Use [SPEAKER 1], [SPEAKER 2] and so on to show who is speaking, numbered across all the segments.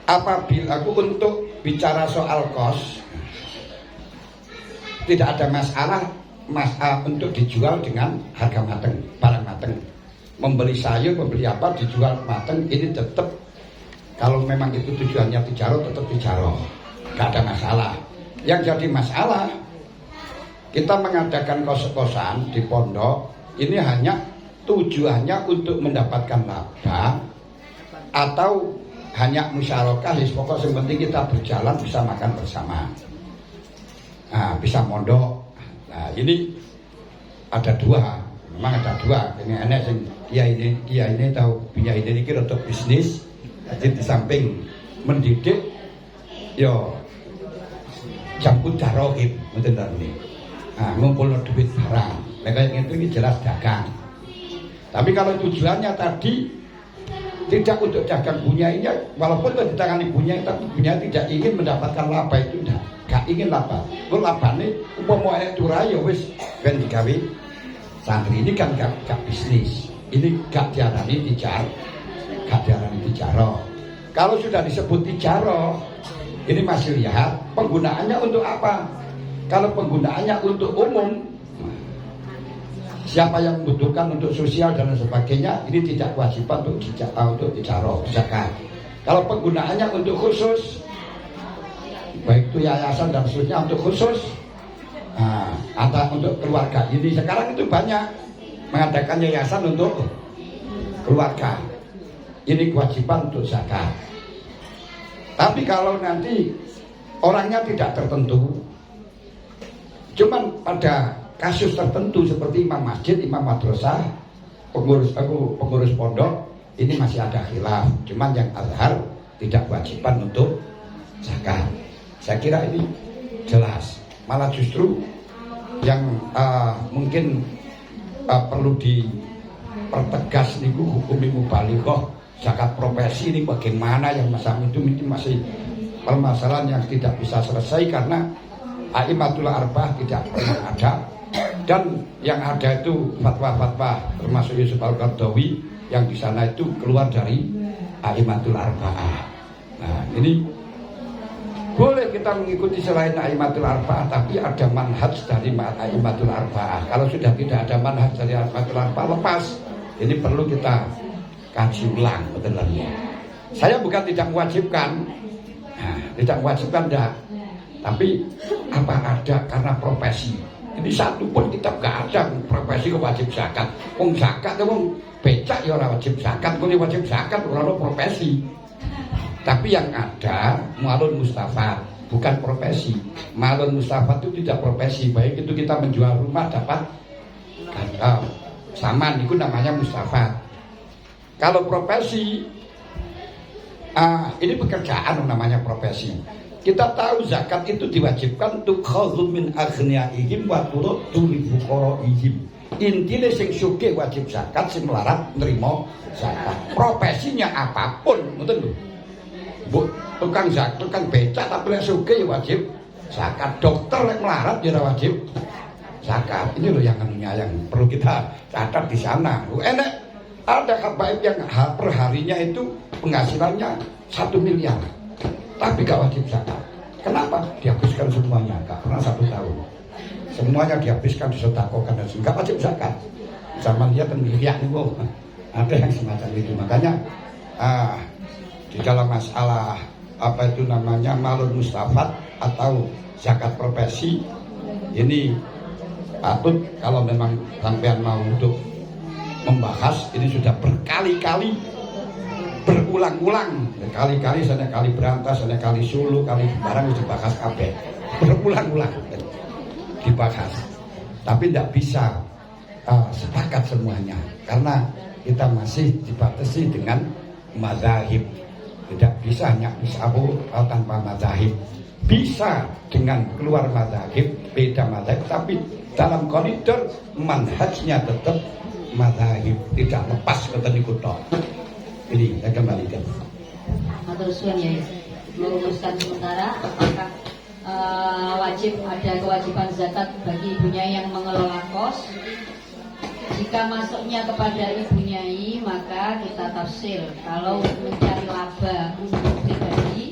[SPEAKER 1] apabila aku untuk bicara soal kos, tidak ada masalah untuk dijual dengan harga mateng, barang mateng. Membeli sayur, membeli apa, dijual mateng, ini tetap kalau memang itu tujuannya tijaroh, tetap tijaroh, gak ada masalah. Yang jadi masalah, kita mengadakan kos-kosan di pondok, ini hanya tujuannya untuk mendapatkan laba atau hanya musyarakah, pokoknya yang penting kita berjalan bisa makan bersama, bisa mondok. Nah ini ada dua, memang ada dua. Ini enak dia ini tahu punya ini kira untuk bisnis, jadi di samping mendidik, yo campur darohib, betul nih. Ngumpul duit barang, mereka yang itu jelas dagang. Tapi kalau tujuannya tadi tidak untuk dagang punyanya, walaupun itu ditangani punya, tapi punya tidak ingin mendapatkan laba, itu gak ingin laba. Kalau laba ini umpama itu raya wis ben digawe santri, ini kan gak bisnis. Ini gak diarani tijaroh. Kalau sudah disebut tijaroh, ini masih lihat penggunaannya untuk apa. Kalau penggunaannya untuk umum, siapa yang membutuhkan untuk sosial dan sebagainya, ini tidak kewajiban untuk tijaroh, zakat. Kalau penggunaannya untuk khusus, baik itu yayasan dan seterusnya untuk khusus, atau untuk keluarga. Ini sekarang itu banyak mengadakan yayasan untuk keluarga. Ini kewajiban untuk zakat. Tapi kalau nanti orangnya tidak tertentu, cuman pada kasus tertentu seperti imam masjid, imam madrasah, pengurus pondok, ini masih ada khilaf. Cuman yang azhar tidak kewajiban untuk zakat. Saya kira ini jelas. Malah justru yang mungkin perlu dipertegas niku hukum mubalighah zakat profesi ini bagaimana, yang masalah itu masih permasalahan yang tidak bisa selesai karena A'immatul Arba'ah tidak pernah ada, dan yang ada itu fatwa-fatwa termasuk Yusuf Al-Qaradawi yang di sana itu keluar dari A'immatul Arba'ah. Nah ini boleh kita mengikuti selain A'immatul Arba'ah, tapi ada manhaj dari A'immatul Arba'ah. Kalau sudah tidak ada manhaj dari A'immatul Arba'ah, lepas. Ini perlu kita kaji ulang, betul ya. Saya bukan tidak mewajibkan, enggak. Tapi apa ada karena profesi. Ini satu pun kitab gak ada profesi wajib zakat. Wong zakat wong becak ya ora wajib zakat, kok wajib zakat ora ono profesi. Tapi yang ada Ma'lun Mustafad, bukan profesi. Ma'lun Mustafad itu tidak profesi. Baik itu kita menjual rumah dapat saman, itu namanya Mustafad. Kalau profesi, ini pekerjaan namanya profesi. Kita tahu zakat itu diwajibkan untuk khadhu min aghniyaihim wa turaddu li fuqaraihim. Intine sing sugih wajib zakat, sing melarat nerima zakat. Profesinya apapun, ngoten lho. Bu, tukang becak tapi lek sugih wajib zakat. Dokter lek melarat ya wajib zakat. Ini loh yang perlu kita catat di sana. Enak ada habaib yang per harinya itu penghasilannya 1 miliar. Tapi gak wajib zakat. Kenapa? Dihabiskan semuanya, gak pernah 1 tahun. Semuanya dihabiskan, disedekahkan dan gak wajib zakat. Zaman dia pemilihan itu ada yang semacam itu. Makanya di dalam masalah apa itu namanya Ma'lun Mustafad atau zakat profesi, ini patut kalau memang sampean mau untuk membahas, ini sudah berkali-kali berulang-ulang, kali-kali sana kali Berantas, sana kali Sulu, kali barang dibahas kabeh, berulang-ulang dibahas. Tapi tidak bisa sepakat semuanya karena kita masih dibatasi dengan mazahib. Tidak bisa hanya isabu tanpa mazahib. Bisa dengan keluar mazahib, beda mazahib, tapi dalam koridor manhajnya tetap mazahib, tidak lepas ketenikutan. Ini saya kembalikan.
[SPEAKER 2] Matur suwun ya, meluruskan sementara apakah wajib ada kewajiban zakat bagi ibunya yang mengelola kos. Jika masuknya kepada ibunya, maka kita tafsir kalau mencari laba untuk pribadi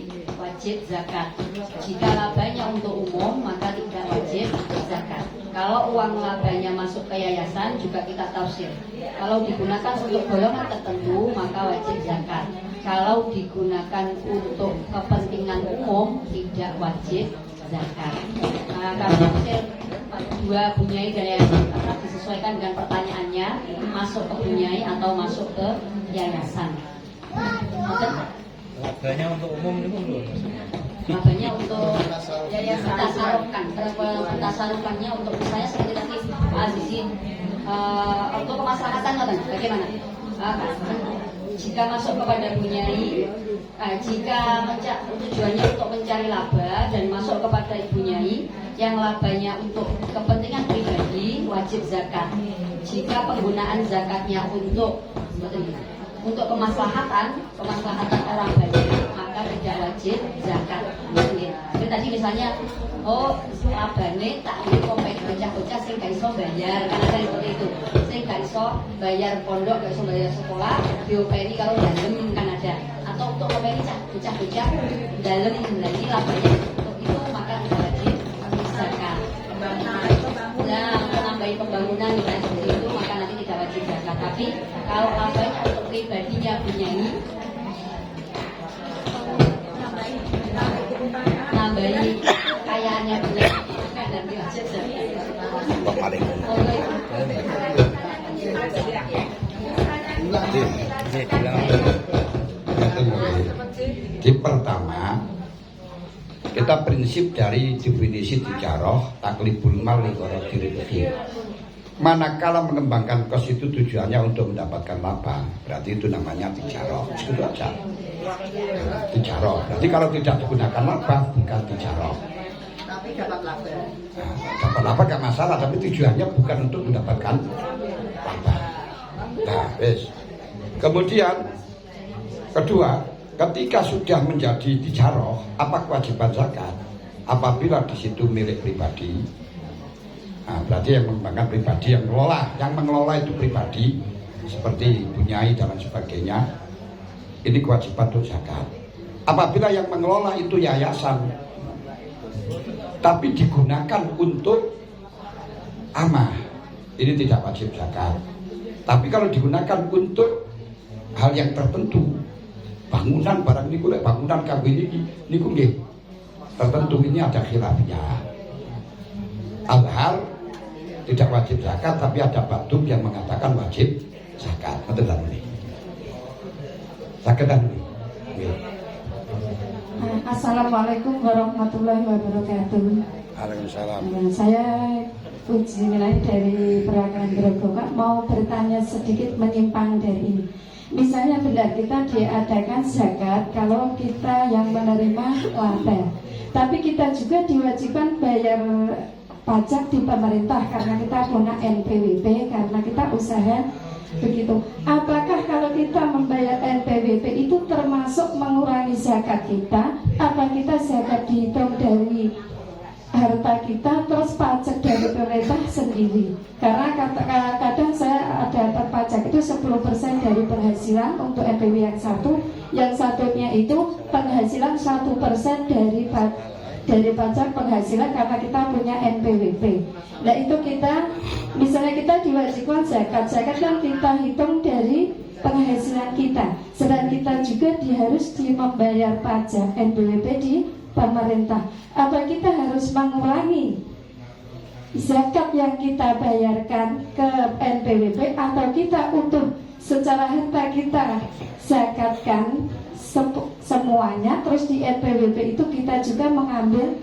[SPEAKER 2] wajib zakat. Jika labanya untuk umum maka tidak wajib zakat. Kalau uang labanya masuk ke yayasan juga kita tafsir. Kalau digunakan untuk golongan tertentu maka wajib zakat. Kalau digunakan untuk kepentingan umum tidak wajib zakat. Nah, kami tafsir dua bunyai dan yayasan karena disesuaikan dengan pertanyaannya, masuk ke bunyai atau masuk ke yayasan.
[SPEAKER 3] Labanya untuk umum itu belum.
[SPEAKER 2] Labanya untuk yayasan tasarufkannya untuk misalnya seperti tadi Pak Azizin untuk kemaslahatan bagaimana? Jika masuk kepada bunyai, jika tujuannya untuk mencari laba dan masuk kepada ibunyai yang labanya untuk kepentingan pribadi wajib zakat. Jika penggunaan zakatnya untuk kemaslahatan orang banyak maka tidak wajib zakat. Jadi tadi misalnya labane tak beli kompet bocah-bocah sing gak iso bayar, kan ada seperti itu. Sing gak iso bayar pondok, gak iso bayar sekolah, diopeni kalau dalem kan ada. Atau untuk openi bocah-bocah dalem lagi labanya untuk itu maka tidak wajib zakat. Nah, untuk nambahin pembangunan misalnya seperti itu maka nanti tidak wajib zakat. Tapi kalau labanya untuk pribadinya bunyai, nambahin kekayaannya bunyai maka nanti wajib zakat.
[SPEAKER 1] Di pertama, kita prinsip dari definisi tijaroh taklibul mal li gharadil rizqi. Manakala mengembangkan kos itu tujuannya untuk mendapatkan laba, berarti itu namanya tijaroh. Itu aja. Tijaroh. Berarti kalau tidak digunakan laba bukan tijaroh.
[SPEAKER 4] Tapi dapat laba.
[SPEAKER 1] Nah, dapat laba gak masalah, tapi tujuannya bukan untuk mendapatkan laba. Nah, kemudian kedua, ketika sudah menjadi tijaroh, apa kewajiban zakat? Apabila di situ milik pribadi, nah, berarti yang mengembangkan pribadi, yang mengelola itu pribadi, seperti bunyai dan lain sebagainya, ini kewajiban untuk zakat. Apabila yang mengelola itu yayasan, tapi digunakan untuk amah, ini tidak wajib zakat. Tapi kalau digunakan untuk hal yang tertentu, bangunan barang ini kulit bangunan kabin ini kulit tertentu, ini ada khilafiyah. Al-hal tidak wajib zakat, tapi ada ba'dum yang mengatakan wajib zakat. Betul ini. Zakat ini.
[SPEAKER 5] Assalamualaikum warahmatullahi wabarakatuh.
[SPEAKER 1] Waalaikumsalam.
[SPEAKER 5] Saya Puji Nilai dari Perwakilan Grobogan mau bertanya sedikit menyimpang dari ini. Misalnya benar kita diadakan zakat kalau kita yang menerima laba, tapi kita juga diwajibkan bayar pajak di pemerintah karena kita punya NPWP, karena kita usaha begitu. Apakah kalau kita membayar NPWP itu termasuk mengurangi zakat kita? Apa kita zakat dihitung dari harta kita terus pajak dari pemerintah sendiri? Karena kadang saya dapat pajak itu 10% dari penghasilan untuk NPW yang satunya itu penghasilan 1% dari pajak penghasilan karena kita punya NPWP. Nah itu kita, misalnya kita diwajibkan zakat kan kita hitung dari penghasilan kita. Sedang kita juga harus membayar pajak NPWP di pemerintah. Apa kita harus mengurangi zakat yang kita bayarkan ke NPWP atau kita untuk secara harta kita zakatkan semuanya, terus di NPWP itu kita juga mengambil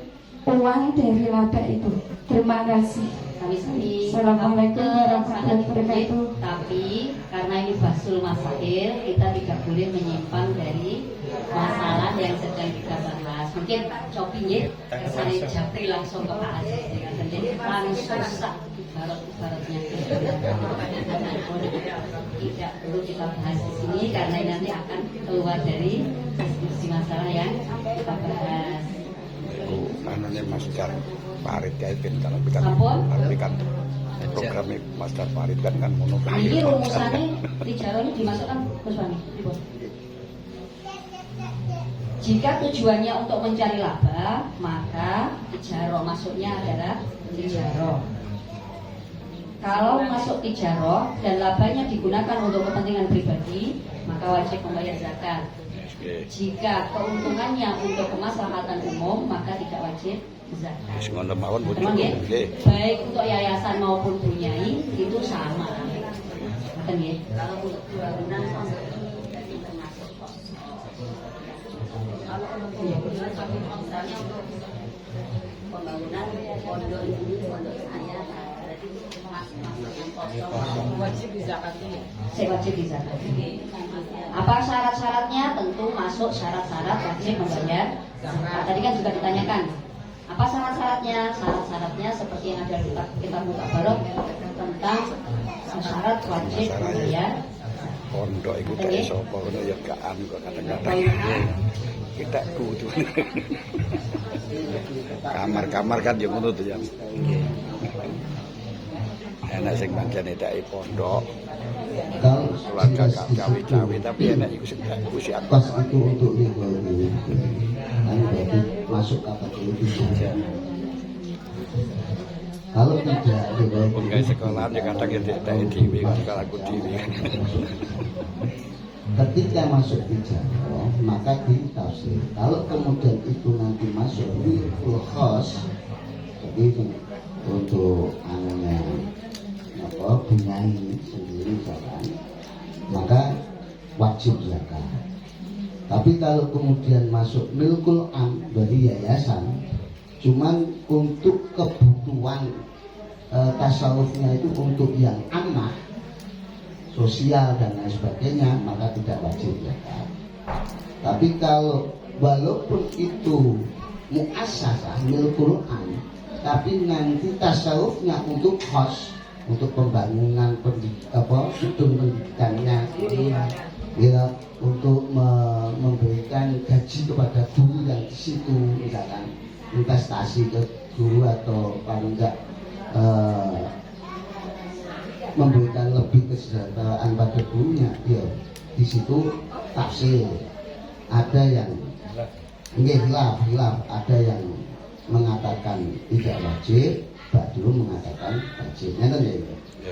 [SPEAKER 5] uang dari laba itu. Terima kasih. Assalamualaikum warahmatullahi wabarakatuh.
[SPEAKER 2] Tapi karena ini basul masail, kita tidak boleh menyimpang dari masalah yang sedang kita bahas. Mungkin copingnya saya japri langsung ke Pak Aziz, langsung sak ibaratnya. Tidak perlu kita bahas di sini karena nanti akan keluar dari diskusi masalah yang kita bahas.
[SPEAKER 1] Mananya Master Farid Kaipin kalau kita artikan programnya Master Farid kan mono.
[SPEAKER 2] Ini rumusannya di Jawa ini dimasukkan ke suami. Jika tujuannya untuk mencari laba, maka tijaroh masuknya adalah tijaroh. Kalau masuk tijaroh dan labanya digunakan untuk kepentingan pribadi, maka wajib membayar zakat. Jika keuntungannya untuk kemaslahatan umum, maka tidak wajib zakat. Teman ya? Baik untuk yayasan maupun bunyai itu sama. Betul ya? Kalau untuk bangunan termasuk kos. Kalau misalnya untuk pembangunan pondok ini, pondok saya, berarti
[SPEAKER 4] Wajib dizakati.
[SPEAKER 2] saya wajib dizakati. Apa syarat-syaratnya? Tentu masuk syarat-syarat wajib membayar zakat. Tadi kan juga ditanyakan. Apa syarat-syaratnya? Syarat-syaratnya seperti yang ada di kitab Mukabarok tentang syarat wajib membayar
[SPEAKER 6] pondok iku tak iso apa ngono ya gak anu kok kadang-kadang. Kita kudu. Kamar-kamar kan yo ngono tuh ya. Enak sing pancen edake pondok.
[SPEAKER 1] Kalau
[SPEAKER 6] Sholat cawe-cawe tapi enak iku sing gak usia.
[SPEAKER 1] pas itu untuk legal ini kan berarti masuk kategori tidak. Kalau tidak legal
[SPEAKER 6] Wong gawe sekolahan ya kadang ya tak dhewe kan kalau aku dhewe.
[SPEAKER 1] ketika masuk tijaroh maka ditafsir. Kalau kemudian itu nanti masuk milkul khos, jadi untuk anunya apa bunyai sendiri misalkan, maka wajib zakat. Tapi kalau kemudian masuk milkul am dari yayasan, cuman untuk kebutuhan tasawufnya itu untuk yang amanah sosial dan lain sebagainya, maka tidak wajib zakat. Tapi kalau walaupun itu muassasah milkul am, tapi nanti tasawufnya untuk khos, untuk pembangunan gedung pendidikannya, ya, untuk memberikan gaji kepada guru yang di situ, misalkan investasi ke guru atau paling enggak memberikan lebih kesejahteraan pada gurunya, ya di situ tafsir. Ada yang hilaf, ada yang mengatakan tidak wajib, Badru mengatakan wajib. Ngerti ya?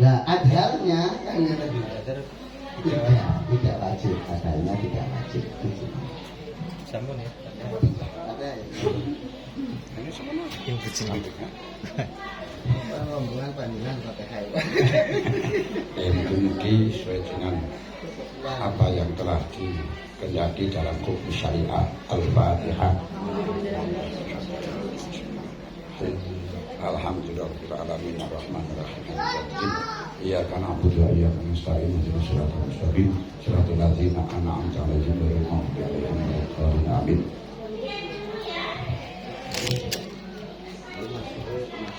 [SPEAKER 1] Nah, adharnya kan tidak wajib, adharnya tidak wajib.
[SPEAKER 3] Sampun ya.
[SPEAKER 1] Ada
[SPEAKER 6] Ini semono
[SPEAKER 3] Yang kecil.
[SPEAKER 4] Rombongan panjenengan pakai
[SPEAKER 1] Mugi sesuai dengan apa yang telah terjadi dalam hukum syariat. Al-Fatihah. Alhamdulillahirabbil alamin arrahmanir rahim. Iyyaka na'budu wa iyyaka nasta'in ihdinas siratal mustaqim siratal ladzina an'amta 'alaihim ghairil maghdubi 'alaihim waladdallin. Amin.